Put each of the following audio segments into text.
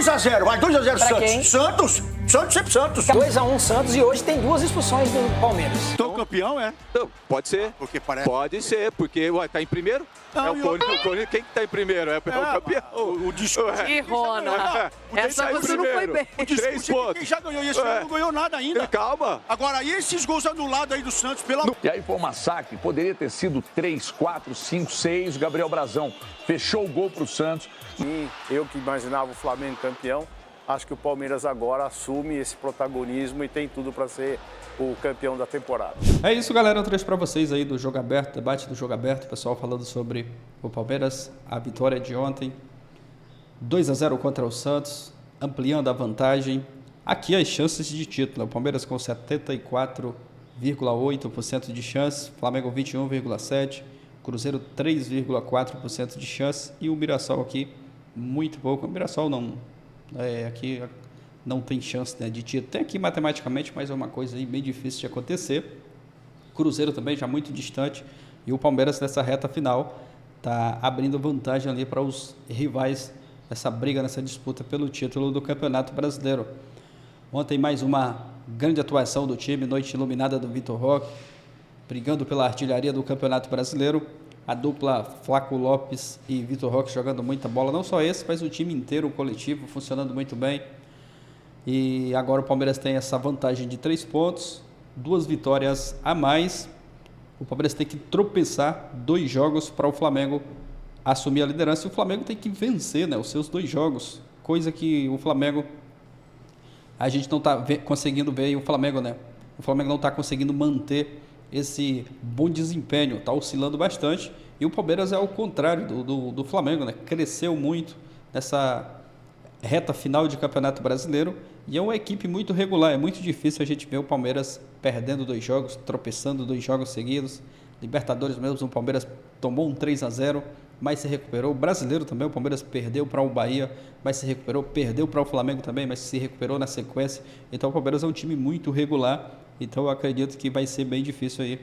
2-0, vai, 2-0 Pra Santos. quem? Santos, sempre Santos. 2-1 Santos e hoje tem 2 expulsões do Palmeiras. Então campeão, é? Não, pode ser. Porque parece... Pode ser, porque ué, tá em primeiro? Não, é o Corinthians. Quem que tá em primeiro? É o campeão. O discurso... Ih, Rona, essa tá em você não foi primeiro? bem. O discurso 3 de pontos. quem já ganhou esse ano não ganhou nada ainda. Calma. Agora, e esses gols anulados aí do Santos, pelo amor... E aí foi um massacre, poderia ter sido 3, 4, 5, 6. Gabriel Brazão fechou o gol para o Santos. E eu que imaginava o Flamengo campeão, acho que o Palmeiras agora assume esse protagonismo e tem tudo para ser o campeão da temporada. É isso, galera. Eu trouxe para vocês aí do Jogo Aberto, debate do Jogo Aberto, o pessoal falando sobre o Palmeiras, a vitória de ontem, 2-0 contra o Santos, ampliando a vantagem. Aqui as chances de título, o Palmeiras com 74,8% de chance, Flamengo 21,7%, Cruzeiro 3,4% de chance e o Mirassol aqui muito pouco. O Mirassol aqui não tem chance, né, de título. Tem aqui matematicamente, mas é uma coisa aí bem difícil de acontecer. Cruzeiro também já muito distante e o Palmeiras nessa reta final está abrindo vantagem ali para os rivais nessa briga, nessa disputa pelo título do Campeonato Brasileiro. Ontem mais uma grande atuação do time, noite iluminada do Vitor Roque, brigando pela artilharia do Campeonato Brasileiro. A dupla Flaco Lopes e Vitor Roque jogando muita bola, não só esse, mas o time inteiro, o coletivo, funcionando muito bem. E agora o Palmeiras tem essa vantagem de 3 pontos, 2 vitórias a mais. O Palmeiras tem que tropeçar 2 jogos para o Flamengo assumir a liderança. E o Flamengo tem que vencer, né, os seus 2 jogos, coisa que o Flamengo, a gente não está conseguindo ver. E o Flamengo não está conseguindo manter esse bom desempenho, está oscilando bastante. E o Palmeiras é ao contrário do Flamengo, né? Cresceu muito nessa reta final de Campeonato Brasileiro e é uma equipe muito regular. É muito difícil a gente ver o Palmeiras perdendo 2 jogos, tropeçando 2 jogos seguidos. Libertadores mesmo, o Palmeiras tomou um 3-0, mas se recuperou. O Brasileiro também, o Palmeiras perdeu para o Bahia, mas se recuperou. Perdeu para o Flamengo também, mas se recuperou na sequência. Então o Palmeiras é um time muito regular. Então eu acredito que vai ser bem difícil aí.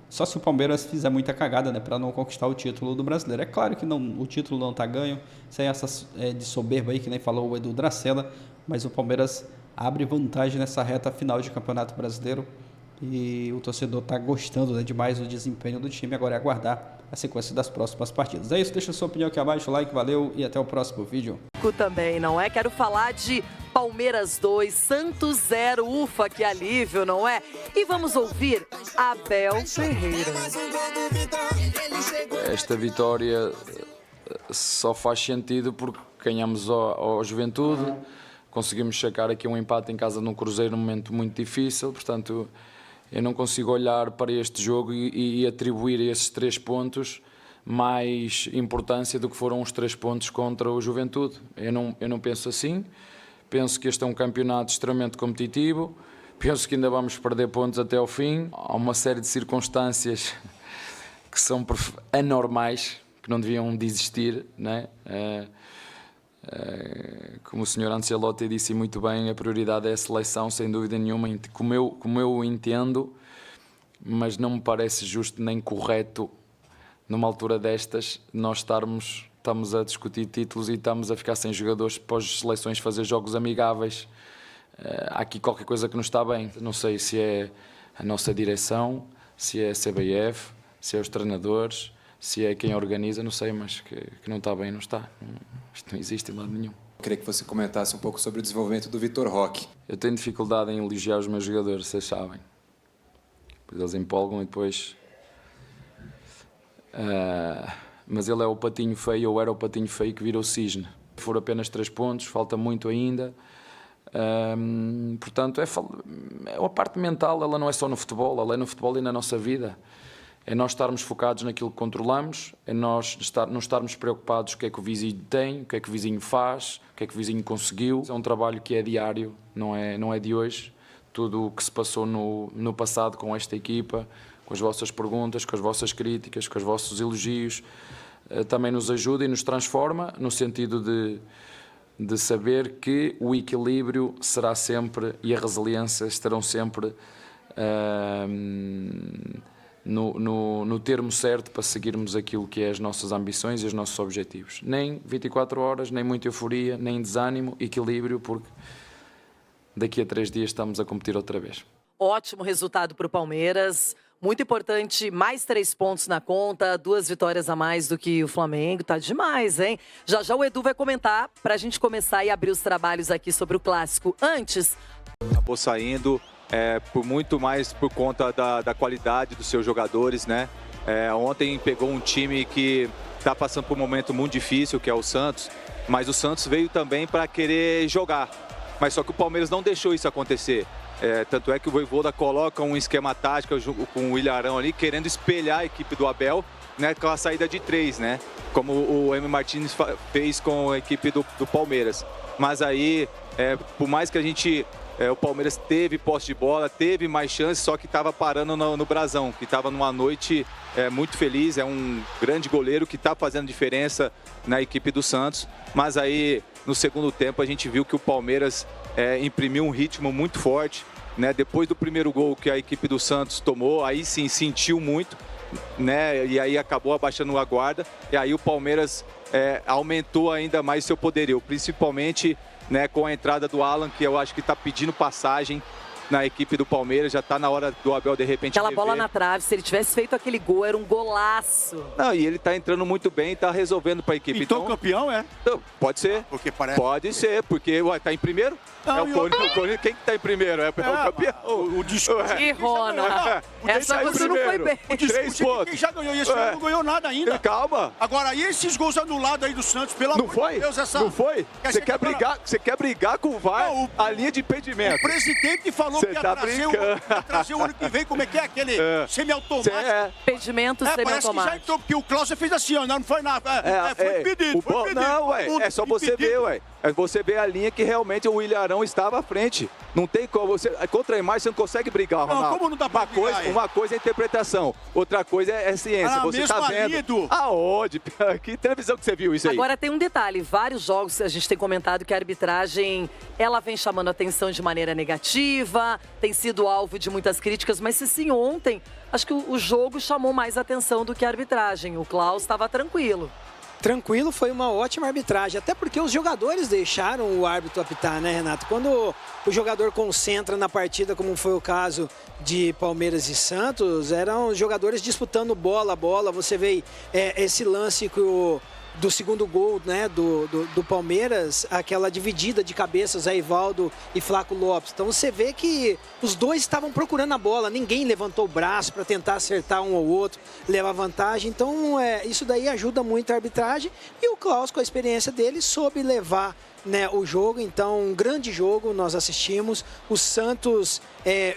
Só se o Palmeiras fizer muita cagada, né, para não conquistar o título do Brasileiro. É claro que o título não está ganho, sem essa de soberba aí, que nem falou o Edu Dracella, mas o Palmeiras abre vantagem nessa reta final de Campeonato Brasileiro e o torcedor está gostando, né, demais do desempenho do time. Agora é aguardar a sequência das próximas partidas. É isso, deixa a sua opinião aqui abaixo, like, valeu e até o próximo vídeo. Também, não é? Quero falar de Palmeiras 2, Santos 0, ufa, que alívio, não é? E vamos ouvir Abel Ferreira. Esta vitória só faz sentido porque ganhamos ao Juventude, conseguimos sacar aqui um empate em casa num Cruzeiro num momento muito difícil, portanto eu não consigo olhar para este jogo e atribuir a esses 3 pontos mais importância do que foram os 3 pontos contra o Juventude. Eu não penso assim. Penso que este é um campeonato extremamente competitivo. Penso que ainda vamos perder pontos até ao fim. Há uma série de circunstâncias que são anormais, que não deviam de existir, né? Como o Sr. Ancelotti disse muito bem, a prioridade é a seleção, sem dúvida nenhuma, como eu entendo, mas não me parece justo nem correto, numa altura destas, nós estamos a discutir títulos e estamos a ficar sem jogadores para as seleções fazer jogos amigáveis. Há aqui qualquer coisa que não está bem. Não sei se é a nossa direção, se é a CBF, se é os treinadores, se é quem organiza, não sei, mas que não está bem, não está. Isto não existe em lado nenhum. Eu queria que você comentasse um pouco sobre o desenvolvimento do Vitor Roque. Eu tenho dificuldade em elogiar os meus jogadores, vocês sabem. Depois eles empolgam e depois... mas ele é o patinho feio, ou era o patinho feio que virou cisne. Foram apenas 3 pontos, falta muito ainda. Portanto, a parte mental, ela não é só no futebol, ela é no futebol e na nossa vida. É nós estarmos focados naquilo que controlamos, é nós não estarmos preocupados com o que é que o vizinho tem, o que é que o vizinho faz, o que é que o vizinho conseguiu. É um trabalho que é diário, não é de hoje. Tudo o que se passou no passado com esta equipa, com as vossas perguntas, com as vossas críticas, com os vossos elogios, também nos ajuda e nos transforma, no sentido de saber que o equilíbrio será sempre e a resiliência estarão sempre no termo certo para seguirmos aquilo que é as nossas ambições e os nossos objetivos. Nem 24 horas, nem muita euforia, nem desânimo, equilíbrio, porque daqui a 3 dias estamos a competir outra vez. Ótimo resultado para o Palmeiras. Muito importante, mais 3 pontos na conta, 2 vitórias a mais do que o Flamengo. Tá demais, hein? Já já o Edu vai comentar para a gente começar e abrir os trabalhos aqui sobre o Clássico. Antes... Acabou saindo por muito mais por conta da qualidade dos seus jogadores, né? Ontem pegou um time que está passando por um momento muito difícil, que é o Santos. Mas o Santos veio também para querer jogar. Mas só que o Palmeiras não deixou isso acontecer. Tanto é que o Vojvoda coloca um esquema tático com o Ilharão ali, querendo espelhar a equipe do Abel, né, com a saída de 3, né? Como o M. Martins fez com a equipe do Palmeiras. Mas aí, por mais que o Palmeiras teve posse de bola, teve mais chances, só que estava parando no brasão, que estava numa noite muito feliz, é um grande goleiro que está fazendo diferença na equipe do Santos. Mas aí, no segundo tempo, a gente viu que o Palmeiras imprimiu um ritmo muito forte, né? Depois do primeiro gol que a equipe do Santos tomou, aí sim sentiu muito, né? E aí acabou abaixando a guarda, e aí o Palmeiras aumentou ainda mais seu poderio, principalmente, né, com a entrada do Alan, que eu acho que está pedindo passagem na equipe do Palmeiras. Já está na hora do Abel de repente Aquela bola na trave, se ele tivesse feito aquele gol, era um golaço. Não, e ele está entrando muito bem, está resolvendo para a equipe. Então campeão, Então, pode ser. Porque parece... Pode ser, porque está em primeiro. Não, o Corinthians, quem que está em primeiro? É o campeão. O discurso... E Rona, essa você não foi bem. O discurso é quem já ganhou, e esse ano não ganhou nada ainda. Calma. Agora, e esses gols anulados aí do Santos, pelo amor de Deus, Não foi? Você quer brigar com o VAR, a linha de impedimento. O presidente falou que ia trazer o ano que vem, como é que é aquele semiautomático. Impedimento Parece que já semiautomático. entrou, porque o Klauser fez assim, ó, não foi nada. Foi impedido. Não, ué, é só você ver, ué. Você vê a linha que realmente o Ilharão estava à frente. Não tem como. Contra a imagem você não consegue brigar, Ronaldo. Não, como não dá pra brigar? Uma coisa é interpretação, outra coisa é ciência. Você tá vendo. Aonde? Que televisão que você viu isso aí? Agora tem um detalhe, vários jogos a gente tem comentado que a arbitragem, ela vem chamando a atenção de maneira negativa, tem sido alvo de muitas críticas, mas sim, ontem, acho que o jogo chamou mais atenção do que a arbitragem. O Klaus estava tranquilo. Tranquilo, foi uma ótima arbitragem, até porque os jogadores deixaram o árbitro apitar, né, Renato? Quando o jogador concentra na partida, como foi o caso de Palmeiras e Santos, eram os jogadores disputando bola a bola. Você vê esse lance do segundo gol, né, do Palmeiras, aquela dividida de cabeças, Zé Ivaldo e Flaco Lopes. Então você vê que os dois estavam procurando a bola, ninguém levantou o braço para tentar acertar um ou outro, levar vantagem. Então isso daí ajuda muito a arbitragem, e o Klaus, com a experiência dele, soube levar, né, o jogo. Então, um grande jogo nós assistimos. O Santos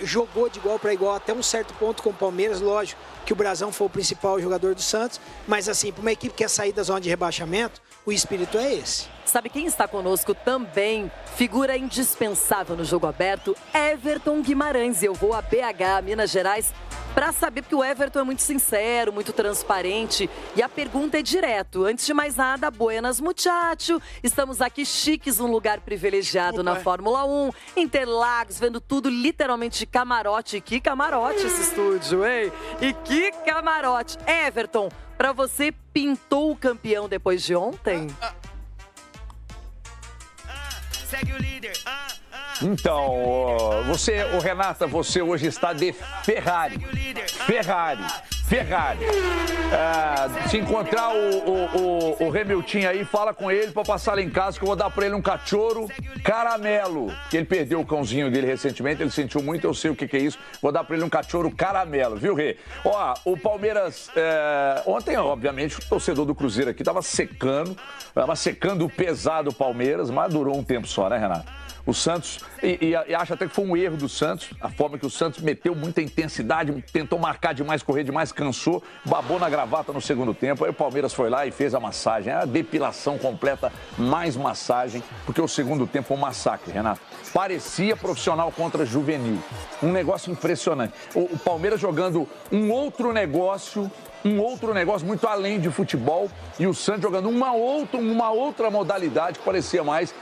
jogou de igual para igual até um certo ponto com o Palmeiras. Lógico que o Brasão foi o principal jogador do Santos, mas assim, para uma equipe que quer sair da zona de rebaixamento, o espírito é esse. Sabe quem está conosco também? Figura indispensável no jogo aberto, Everton Guimarães. Eu vou a BH, Minas Gerais, para saber, porque o Everton é muito sincero, muito transparente. E a pergunta é direto. Antes de mais nada, buenas muchacho. Estamos aqui chiques, num lugar privilegiado na Fórmula 1. Interlagos, vendo tudo literalmente de camarote. Que camarote esse estúdio, hein? E que camarote. Everton, para você, pintou o campeão depois de ontem? Segue o líder. Então, Renata, você hoje está de Ferrari. Se encontrar o Hamilton aí, fala com ele para passar lá em casa, que eu vou dar para ele um cachorro caramelo. Que ele perdeu o cãozinho dele recentemente, ele sentiu muito, eu sei o que é isso. Vou dar para ele um cachorro caramelo, viu, Rê? Ó, o Palmeiras, ontem, obviamente, o torcedor do Cruzeiro aqui estava secando pesado o Palmeiras, mas durou um tempo só, né, Renato? O Santos, e acho até que foi um erro do Santos, a forma que o Santos meteu muita intensidade, tentou marcar demais, correr demais, cansou, babou na gravata no segundo tempo. Aí o Palmeiras foi lá e fez a massagem, a depilação completa, mais massagem, porque o segundo tempo foi um massacre, Renato. Parecia profissional contra juvenil. Um negócio impressionante. O Palmeiras jogando um outro negócio muito além de futebol, e o Santos jogando uma outra modalidade que parecia mais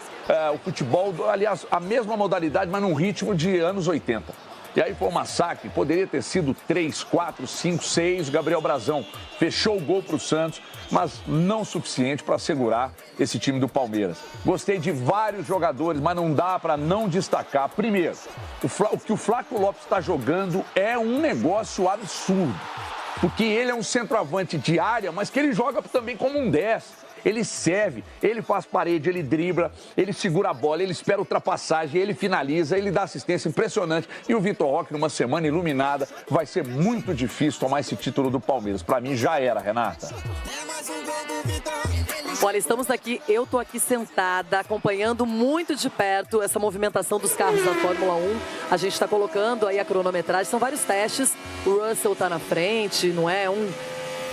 o futebol, aliás, a mesma modalidade, mas num ritmo de anos 80. E aí foi um massacre, poderia ter sido 3, 4, 5, 6. O Gabriel Brazão fechou o gol para o Santos, mas não o suficiente para segurar esse time do Palmeiras. Gostei de vários jogadores, mas não dá para não destacar. Primeiro, o que o Flaco Lopes está jogando é um negócio absurdo. Porque ele é um centroavante de área, mas que ele joga também como um 10. Ele serve, ele faz parede, ele dribla, ele segura a bola, ele espera ultrapassagem, ele finaliza, ele dá assistência impressionante. E o Vitor Roque, numa semana iluminada, vai ser muito difícil tomar esse título do Palmeiras. Para mim, já era, Renata. Olha, estamos aqui, eu tô aqui sentada, acompanhando muito de perto essa movimentação dos carros da Fórmula 1. A gente está colocando aí a cronometragem, são vários testes. O Russell tá na frente, não é? Um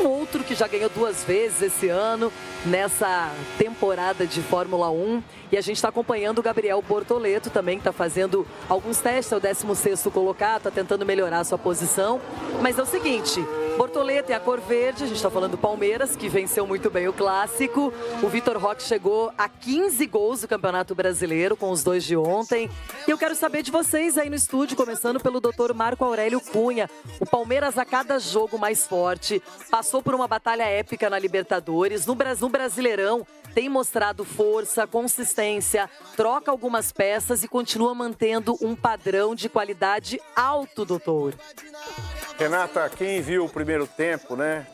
outro que já ganhou 2 vezes esse ano nessa temporada de Fórmula 1. E a gente está acompanhando o Gabriel Bortoleto também, que está fazendo alguns testes, é o 16º colocado, está tentando melhorar a sua posição. Mas é o seguinte, Bortoleto é a cor verde, a gente está falando do Palmeiras, que venceu muito bem o Clássico. O Vitor Roque chegou a 15 gols do Campeonato Brasileiro, com os 2 de ontem. E eu quero saber de vocês aí no estúdio, começando pelo Dr. Marco Aurélio Cunha. O Palmeiras, a cada jogo mais forte, passou por uma batalha épica na Libertadores, no Brasileirão, tem mostrado força, consistência, troca algumas peças e continua mantendo um padrão de qualidade alto, doutor. Renata, quem viu o primeiro tempo, né?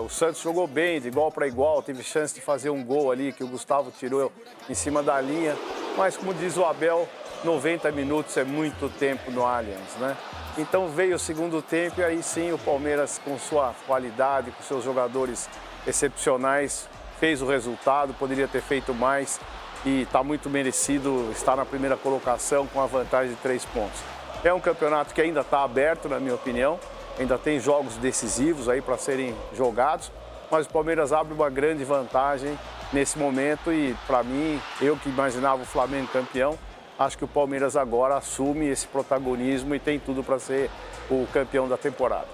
O Santos jogou bem, de igual para igual, teve chance de fazer um gol ali que o Gustavo tirou em cima da linha. Mas, como diz o Abel, 90 minutos é muito tempo no Allianz, né? Então veio o segundo tempo e aí sim o Palmeiras, com sua qualidade, com seus jogadores excepcionais, fez o resultado, poderia ter feito mais e está muito merecido estar na primeira colocação com a vantagem de 3 pontos. É um campeonato que ainda está aberto, na minha opinião, ainda tem jogos decisivos aí para serem jogados, mas o Palmeiras abre uma grande vantagem nesse momento e, para mim, eu que imaginava o Flamengo campeão, acho que o Palmeiras agora assume esse protagonismo e tem tudo para ser o campeão da temporada.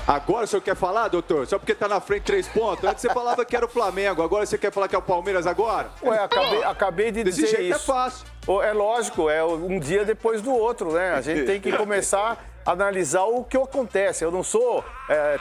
Agora o senhor quer falar, doutor? Só porque tá na frente 3 pontos? Antes você falava que era o Flamengo, agora você quer falar que é o Palmeiras agora? Ué, acabei de dizer isso. Desse jeito é fácil. É lógico, é um dia depois do outro, né? A gente tem que começar a analisar o que acontece. Eu não sou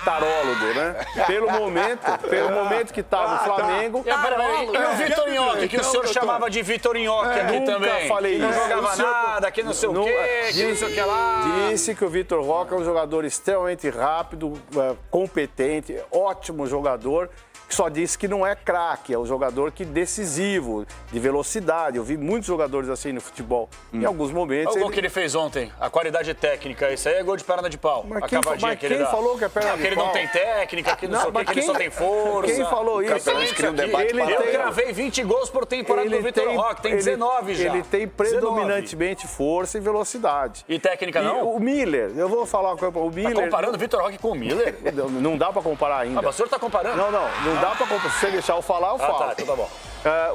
tarólogo, né? Pelo momento que tá no Flamengo... E o Vitor Nhoque, que o senhor chamava de Vitor Nhoque aqui também. Falei isso. Não jogava nada, que não sei o quê, que não sei o que lá. Disse que o Vitor Roque é um jogador extremamente rápido, competente, ótimo jogador, que só disse que não é craque, é um jogador que decisivo, de velocidade. Eu vi muitos jogadores assim no futebol. Em alguns momentos... Olha o gol que ele fez ontem, a qualidade técnica, isso aí é gol de perna de pau. Mas quem falou que é perna de pau? Que ele não tem técnica, que não sei o que, que ele só tem força. Quem falou isso? Eu gravei 20 gols por temporada do Vitor Roque, tem 19 já. Ele tem predominantemente força e velocidade. E técnica não? O Miller, eu vou falar com o Miller... Tá comparando o Vitor Roque com o Miller? Não dá pra comparar ainda. Ah, o senhor tá comparando? Não dá pra comparar. Se você deixar eu falar, eu falo. Tá, então tá bom.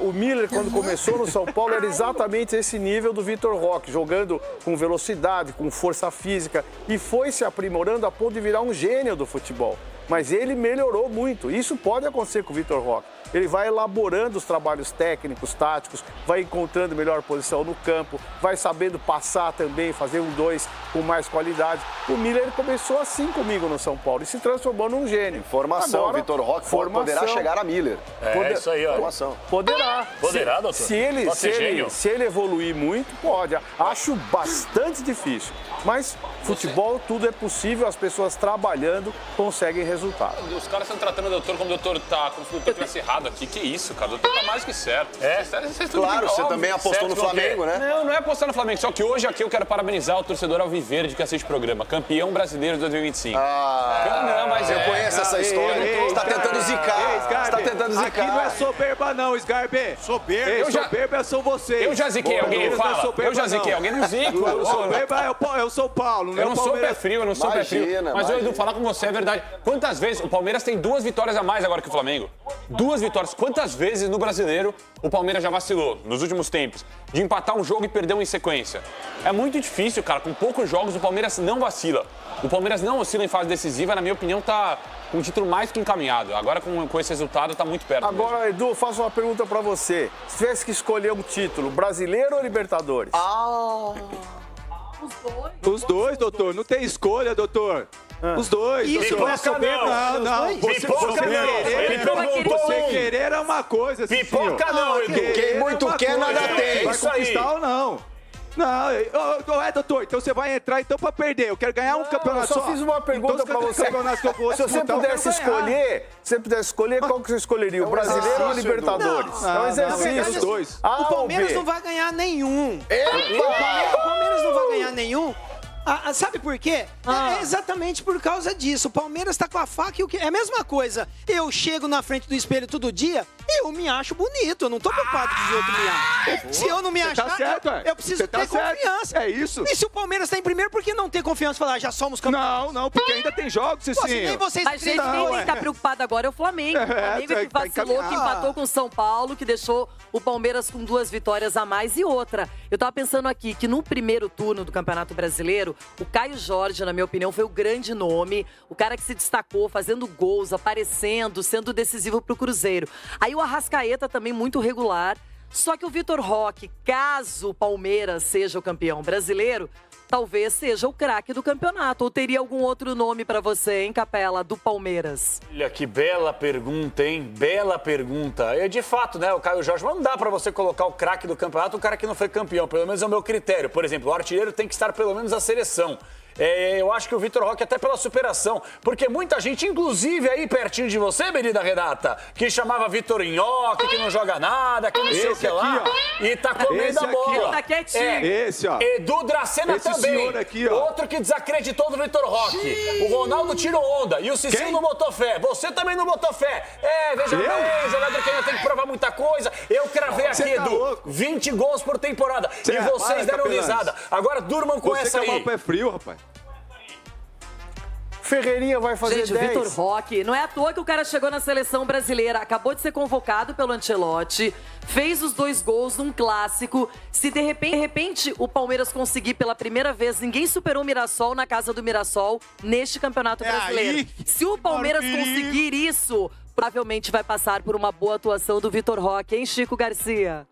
O Miller, quando começou no São Paulo, era exatamente esse nível do Vitor Roque, jogando com velocidade, com força física, e foi se aprimorando a ponto de virar um gênio do futebol. Mas ele melhorou muito. Isso pode acontecer com o Vitor Roque. Ele vai elaborando os trabalhos técnicos, táticos, vai encontrando melhor posição no campo, vai sabendo passar também, fazer 1-2 com mais qualidade. O Miller começou assim comigo no São Paulo e se transformou num gênio. Formação, o Vitor Roque poderá chegar a Miller. Isso aí, ó. Formação. Poderá. Poderá, doutor? Se ele evoluir muito, pode. Acho bastante difícil. Mas futebol, tudo é possível, as pessoas trabalhando conseguem resultado. Os caras estão tratando o doutor como o doutor tá, como se o doutor tivesse errado aqui. Que isso, cara? O doutor tá mais que certo. Claro, você também apostou no Flamengo, né? Não é apostar no Flamengo. Só que hoje aqui eu quero parabenizar o torcedor alviverde que assiste o programa. Campeão brasileiro de 2025. Não, mas eu conheço essa história. Você tá tentando zicar. Você tá tentando zicar. Aqui não é soberba não, Scarpe. Soberba? Soberba são vocês. Eu já ziquei alguém, fala. Eu já ziquei alguém, não zico. Soberba é o São Paulo, não é o Palmeiras. Eu não sou pé frio, eu não sou pé frio. Mas, Edu, falar com você é verdade. Quantas vezes o Palmeiras tem 2 vitórias a mais agora que o Flamengo? 2 vitórias. Quantas vezes no Brasileiro o Palmeiras já vacilou, nos últimos tempos, de empatar um jogo e perder um em sequência? É muito difícil, cara. Com poucos jogos o Palmeiras não vacila. O Palmeiras não oscila em fase decisiva, na minha opinião, tá com o título mais que encaminhado. Agora, com esse resultado, tá muito perto. Agora, mesmo. Edu, faço uma pergunta pra você. Se tivesse que escolher um título, brasileiro ou Libertadores? Os dois, doutor. Não tem escolha, doutor. Os dois, Isso doutor. não é soberba. Não. Você querer é uma coisa. Pipoca não, Edu. Quem muito quer, nada tem. Vai conquistar ou não? Não, doutor, então você vai entrar então pra perder. Eu quero ganhar um campeonato só. Eu só fiz uma pergunta pra você. Se você pudesse escolher, qual que você escolheria? O brasileiro ou o Libertadores? É um exercício. Os dois. O Palmeiras não vai ganhar nenhum. O Palmeiras não vai ganhar nenhum. Sabe por quê? É exatamente por causa disso. O Palmeiras tá com a faca e o que? É a mesma coisa. Eu chego na frente do espelho todo dia, eu me acho bonito. Eu não tô preocupado que os outros me acham. Se eu não me achar, eu preciso ter confiança. É isso. E se o Palmeiras tá em primeiro, por que não ter confiança e falar, já somos campeões? Não, porque ainda tem jogos, Cicinho. Mas, gente, quem tem que estar preocupado agora é o Flamengo. O Flamengo que vacilou, que empatou com o São Paulo, que deixou o Palmeiras com 2 vitórias a mais. E outra, eu tava pensando aqui que no primeiro turno do Campeonato Brasileiro, o Caio Jorge, na minha opinião, foi o grande nome. O cara que se destacou, fazendo gols, aparecendo, sendo decisivo pro Cruzeiro. Aí o Arrascaeta também muito regular. Só que o Vitor Roque, caso o Palmeiras seja o campeão brasileiro, talvez seja o craque do campeonato. Ou teria algum outro nome pra você, hein, Capela, do Palmeiras? Olha que bela pergunta, hein? Bela pergunta. É de fato, né, o Caio Jorge, não dá pra você colocar o craque do campeonato, o cara que não foi campeão. Pelo menos é o meu critério. Por exemplo, o artilheiro tem que estar pelo menos na seleção. Eu acho que o Vitor Roque até pela superação, porque muita gente, inclusive aí pertinho de você, Benida Renata, que chamava Vitor Nhoque, que não joga nada, que não sei o que lá, e tá comendo a bola. Ele tá quietinho. Esse, ó. Edu Dracena Esse também. senhor aqui, ó. Outro que desacreditou do Vitor Roque. O Ronaldo tirou onda e o Cicinho não botou fé. Você também não botou fé. Veja bem, jogador que ainda tem que provar muita coisa. Eu cravei aqui, Edu, 20 gols por temporada. E vocês deram risada. Agora durmam com essa aí. Você o pé frio, rapaz. Ferreirinha vai fazer 10. Gente, o Vitor Roque, não é à toa que o cara chegou na seleção brasileira, acabou de ser convocado pelo Ancelotti, fez os 2 gols num clássico. Se de repente o Palmeiras conseguir pela primeira vez, ninguém superou o Mirassol na casa do Mirassol neste Campeonato Brasileiro. Se o Palmeiras conseguir isso, provavelmente vai passar por uma boa atuação do Vitor Roque, hein, Chico Garcia?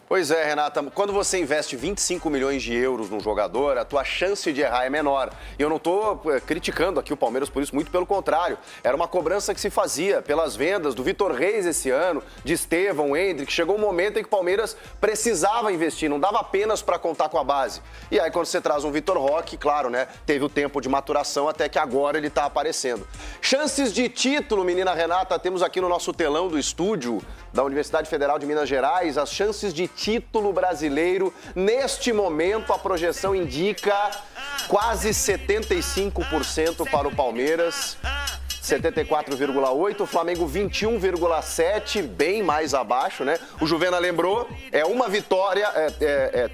Pois é, Renata, quando você investe 25 milhões de euros num jogador, a tua chance de errar é menor. E eu não estou criticando aqui o Palmeiras por isso, muito pelo contrário. Era uma cobrança que se fazia pelas vendas do Vitor Reis esse ano, de Estevão, Hendrick. Chegou um momento em que o Palmeiras precisava investir, não dava apenas para contar com a base. E aí quando você traz um Vitor Roque, claro, né, teve o tempo de maturação até que agora ele está aparecendo. Chances de título, menina Renata, temos aqui no nosso telão do estúdio da Universidade Federal de Minas Gerais, as chances de título brasileiro. Neste momento, a projeção indica quase 75% para o Palmeiras, 74,8%, o Flamengo 21,7%, bem mais abaixo, né? O Juvena lembrou, é uma vitória,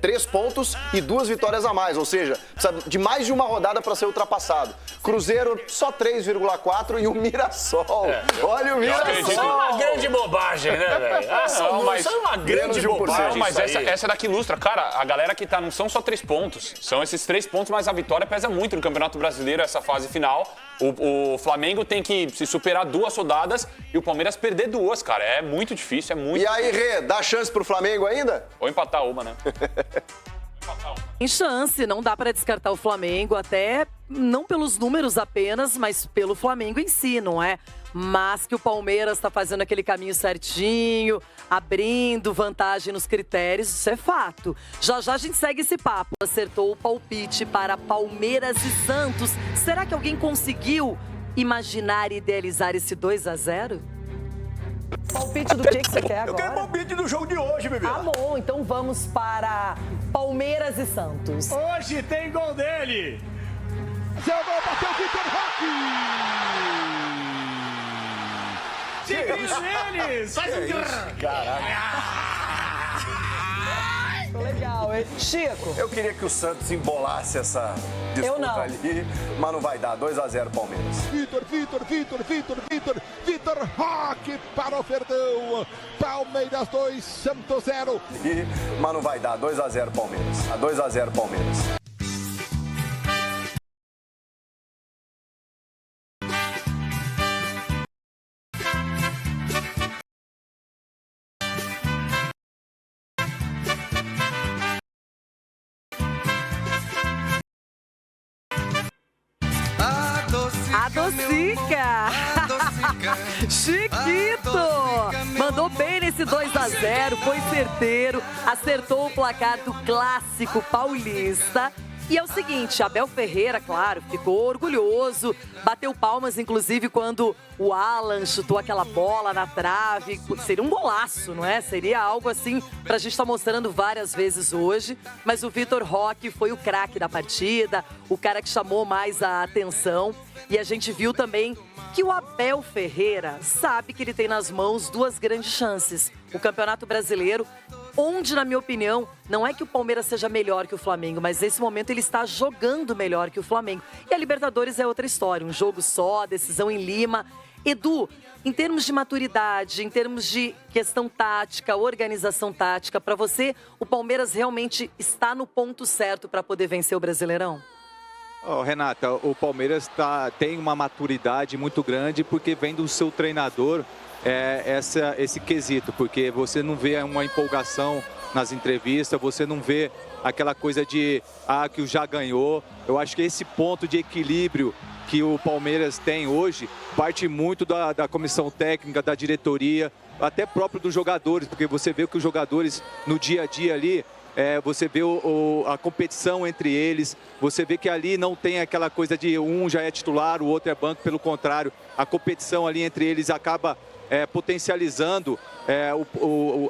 3 pontos e 2 vitórias a mais, ou seja, precisa de mais de uma rodada para ser ultrapassado. Cruzeiro só 3,4% e o Mirassol. Olha o Mirassol. Isso é uma grande bobagem, né, velho? Isso é uma grande bobagem. Mas essa daqui ilustra, cara, a galera que tá não são só 3 pontos, são esses 3 pontos, mas a vitória pesa muito no Campeonato Brasileiro, essa fase final. O Flamengo tem que se superar 2 rodadas e o Palmeiras perder 2, cara. É muito difícil, é muito E aí, Rê, dá chance pro Flamengo ainda? Ou empatar uma, né? Tem chance, não dá para descartar o Flamengo, até não pelos números apenas, mas pelo Flamengo em si, não é? Mas que o Palmeiras está fazendo aquele caminho certinho, abrindo vantagem nos critérios, isso é fato. Já já a gente segue esse papo. Acertou o palpite para Palmeiras e Santos. Será que alguém conseguiu imaginar e idealizar esse 2-0? Palpite do que você quer agora? Eu quero palpite do jogo de hoje, bebê. Ah, bom. Então vamos para Palmeiras e Santos. Hoje tem gol dele. Seu gol bateu o Vitor Roque. Segura eles. Faz um grrr. Caraca. Ficou legal, hein? Chico. Eu queria que o Santos embolasse essa disputa ali, mas não vai dar. 2-0 Palmeiras. Vitor Roque para o Verdão. Palmeiras 2, Santos 0. Mas não vai dar. 2-0 Palmeiras. 2-0 Palmeiras. Adocica! Chiquito! Mandou bem nesse 2-0, foi certeiro, acertou o placar do clássico paulista. E é o seguinte, Abel Ferreira, claro, ficou orgulhoso, bateu palmas, inclusive, quando o Alan chutou aquela bola na trave. Seria um golaço, não é? Seria algo assim pra gente estar mostrando várias vezes hoje. Mas o Vitor Roque foi o craque da partida, o cara que chamou mais a atenção. E a gente viu também que o Abel Ferreira sabe que ele tem nas mãos duas grandes chances. O Campeonato Brasileiro, onde, na minha opinião, não é que o Palmeiras seja melhor que o Flamengo, mas nesse momento ele está jogando melhor que o Flamengo. E a Libertadores é outra história, um jogo só, decisão em Lima. Edu, em termos de maturidade, em termos de questão tática, organização tática, para você, o Palmeiras realmente está no ponto certo para poder vencer o Brasileirão? Oh, Renata, o Palmeiras tem uma maturidade muito grande porque vem do seu treinador esse quesito, porque você não vê uma empolgação nas entrevistas, você não vê aquela coisa de que já ganhou. Eu acho que esse ponto de equilíbrio que o Palmeiras tem hoje parte muito da comissão técnica, da diretoria, até próprio dos jogadores, porque você vê que os jogadores no dia a dia ali, você vê a competição entre eles, você vê que ali não tem aquela coisa de um já é titular, o outro é banco, pelo contrário, a competição ali entre eles acaba potencializando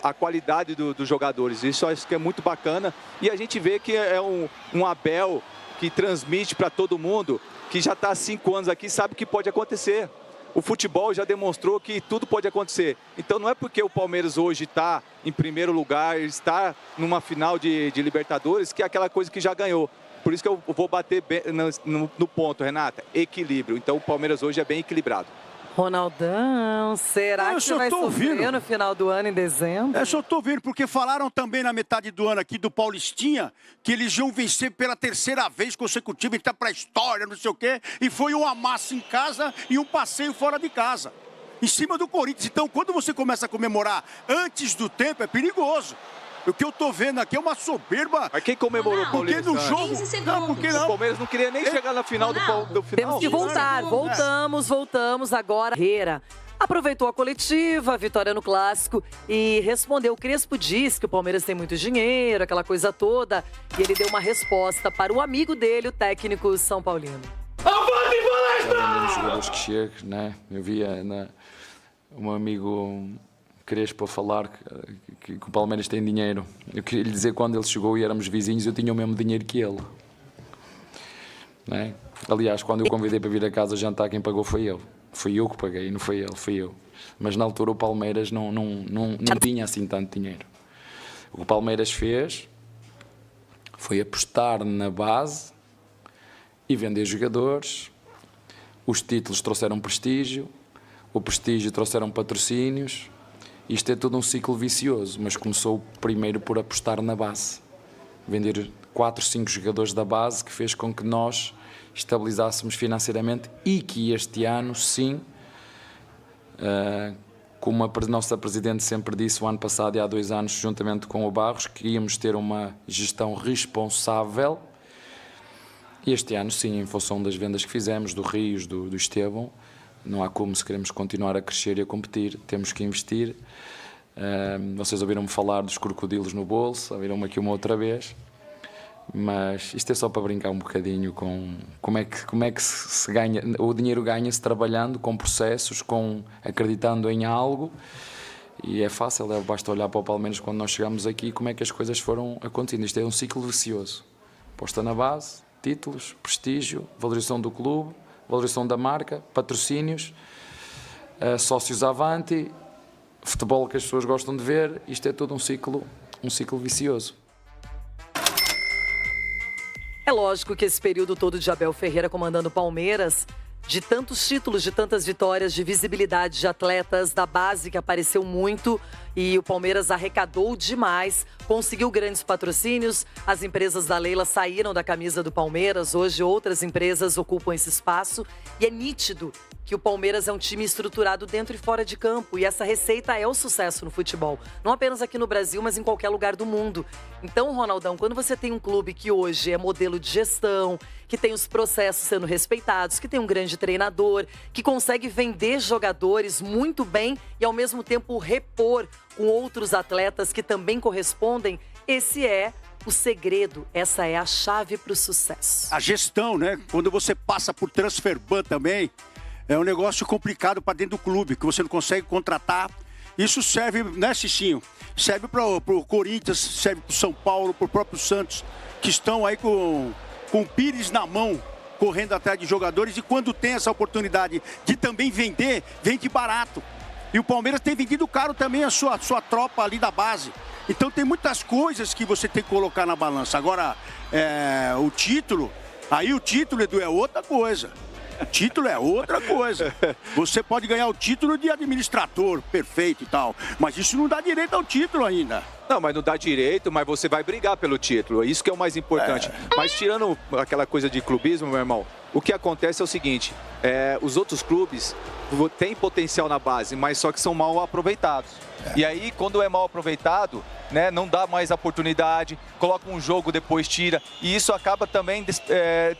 a qualidade dos jogadores. Isso acho que é muito bacana e a gente vê que é um Abel que transmite para todo mundo, que já está há 5 anos aqui, sabe que pode acontecer. O futebol já demonstrou que tudo pode acontecer. Então não é porque o Palmeiras hoje está em primeiro lugar, está numa final de Libertadores, que é aquela coisa que já ganhou. Por isso que eu vou bater bem no ponto, Renata, equilíbrio. Então o Palmeiras hoje é bem equilibrado. Ronaldão, será que você vai sofrer no final do ano, em dezembro? Eu só tô vendo, porque falaram também na metade do ano aqui do Paulistinha que eles iam vencer pela 3ª vez consecutiva, entrar pra história, não sei o quê, e foi um amasso em casa e um passeio fora de casa, em cima do Corinthians. Então, quando você começa a comemorar antes do tempo, é perigoso. O que eu tô vendo aqui é uma soberba. Mas quem comemorou o Palmeiras? Porque no jogo... Não, porque não. O Palmeiras não queria nem chegar na final do final. Temos que voltar. Voltamos agora. Herrera aproveitou a coletiva, a vitória no Clássico e respondeu. O Crespo disse que o Palmeiras tem muito dinheiro, aquela coisa toda. E ele deu uma resposta para o amigo dele, o técnico São Paulino. Os jogadores que chegam, né? Eu via um amigo Crespo a falar que o Palmeiras tem dinheiro. Eu queria lhe dizer, quando ele chegou e éramos vizinhos, eu tinha o mesmo dinheiro que ele. Né? Aliás, quando eu o convidei para vir a casa jantar, quem pagou foi ele. Fui eu que paguei, não foi ele, fui eu. Mas na altura o Palmeiras não tinha assim tanto dinheiro. O que o Palmeiras fez foi apostar na base e vender jogadores. Os títulos trouxeram prestígio, o prestígio trouxeram patrocínios. Isto é todo um ciclo vicioso, mas começou primeiro por apostar na base. Vender 4, 5 jogadores da base, que fez com que nós estabilizássemos financeiramente e que este ano, sim, como a nossa Presidente sempre disse o ano passado e há 2 anos, juntamente com o Barros, que íamos ter uma gestão responsável. E este ano, sim, em função das vendas que fizemos, do Rios, do Estevão, não há como, se queremos continuar a crescer e a competir, temos que investir. Vocês ouviram-me falar dos crocodilos no bolso, ouviram-me aqui uma outra vez, mas isto é só para brincar um bocadinho com como é que se ganha. O dinheiro ganha-se trabalhando, com processos, acreditando em algo, e é fácil, basta olhar para o Palmeiras quando nós chegamos aqui, como é que as coisas foram acontecendo. Isto é um ciclo vicioso. Posta na base, títulos, prestígio, valorização do clube, valorização da marca, patrocínios, sócios avante, futebol que as pessoas gostam de ver. Isto é todo um ciclo vicioso. É lógico que esse período todo de Abel Ferreira comandando o Palmeiras, de tantos títulos, de tantas vitórias, de visibilidade de atletas da base que apareceu muito e o Palmeiras arrecadou demais, conseguiu grandes patrocínios, as empresas da Leila saíram da camisa do Palmeiras, hoje outras empresas ocupam esse espaço e é nítido que o Palmeiras é um time estruturado dentro e fora de campo. E essa receita é o sucesso no futebol. Não apenas aqui no Brasil, mas em qualquer lugar do mundo. Então, Ronaldão, quando você tem um clube que hoje é modelo de gestão, que tem os processos sendo respeitados, que tem um grande treinador, que consegue vender jogadores muito bem e, ao mesmo tempo, repor com outros atletas que também correspondem, esse é o segredo, essa é a chave para o sucesso. A gestão, né? Quando você passa por transfer ban também, é um negócio complicado para dentro do clube, que você não consegue contratar. Isso serve, né, Cicinho? Serve para o Corinthians, serve para o São Paulo, para o próprio Santos, que estão aí com o Pires na mão, correndo atrás de jogadores. E quando tem essa oportunidade de também vender, vende barato. E o Palmeiras tem vendido caro também a sua tropa ali da base. Então tem muitas coisas que você tem que colocar na balança. Agora, o título, Edu, é outra coisa. O título é outra coisa. Você pode ganhar o título de administrador, perfeito e tal, mas isso não dá direito ao título ainda. Não, mas não dá direito, mas você vai brigar pelo título. Isso que é o mais importante. Mas tirando aquela coisa de clubismo, meu irmão, o que acontece é o seguinte, os outros clubes têm potencial na base, mas só que são mal aproveitados. E aí, quando é mal aproveitado, né, não dá mais oportunidade, coloca um jogo, depois tira. E isso acaba também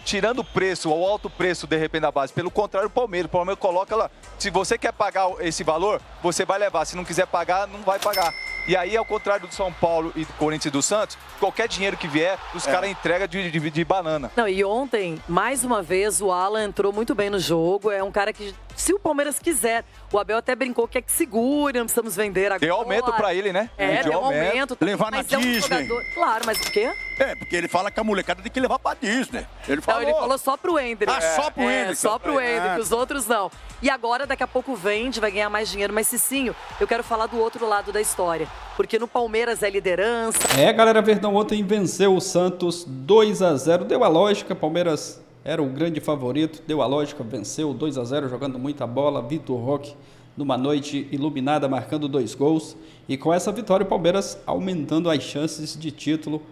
tirando o preço, o alto preço, de repente, da base. Pelo contrário, o Palmeiras coloca lá. Se você quer pagar esse valor, você vai levar. Se não quiser pagar, não vai pagar. E aí, ao contrário do São Paulo e do Corinthians e do Santos, qualquer dinheiro que vier, os caras entregam de banana. Não, e ontem, mais uma vez, o Alan entrou muito bem no jogo. É um cara que, se o Palmeiras quiser, o Abel até brincou que é que segura, não precisamos vender agora. Deu aumento pra ele, né? Deu aumento. Levar na Disney. Jogador... Claro, mas o quê? Porque ele fala que a molecada tem que levar pra Disney. Ele falou só pro Ender. Só pro Ender. Só pro Ender, que os outros não. E agora, daqui a pouco vende, vai ganhar mais dinheiro. Mas, Cicinho, eu quero falar do outro lado da história. Porque no Palmeiras é liderança. Galera, Verdão ontem venceu o Santos 2-0. Deu a lógica, Palmeiras era o grande favorito. Deu a lógica, venceu 2-0, jogando muita bola. Vitor Roque, numa noite iluminada, marcando 2 gols. E com essa vitória, o Palmeiras aumentando as chances de título.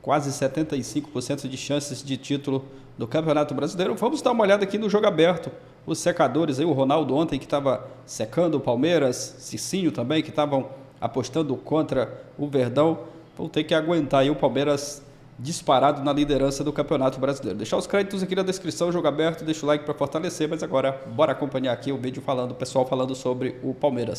Quase 75% de chances de título do Campeonato Brasileiro. Vamos dar uma olhada aqui no jogo aberto. Os secadores aí, o Ronaldo ontem que estava secando o Palmeiras, Cicinho também, que estavam apostando contra o Verdão. Vão ter que aguentar aí o Palmeiras disparado na liderança do Campeonato Brasileiro. Deixar os créditos aqui na descrição, jogo aberto, deixa o like para fortalecer, mas agora bora acompanhar aqui o vídeo o pessoal falando sobre o Palmeiras.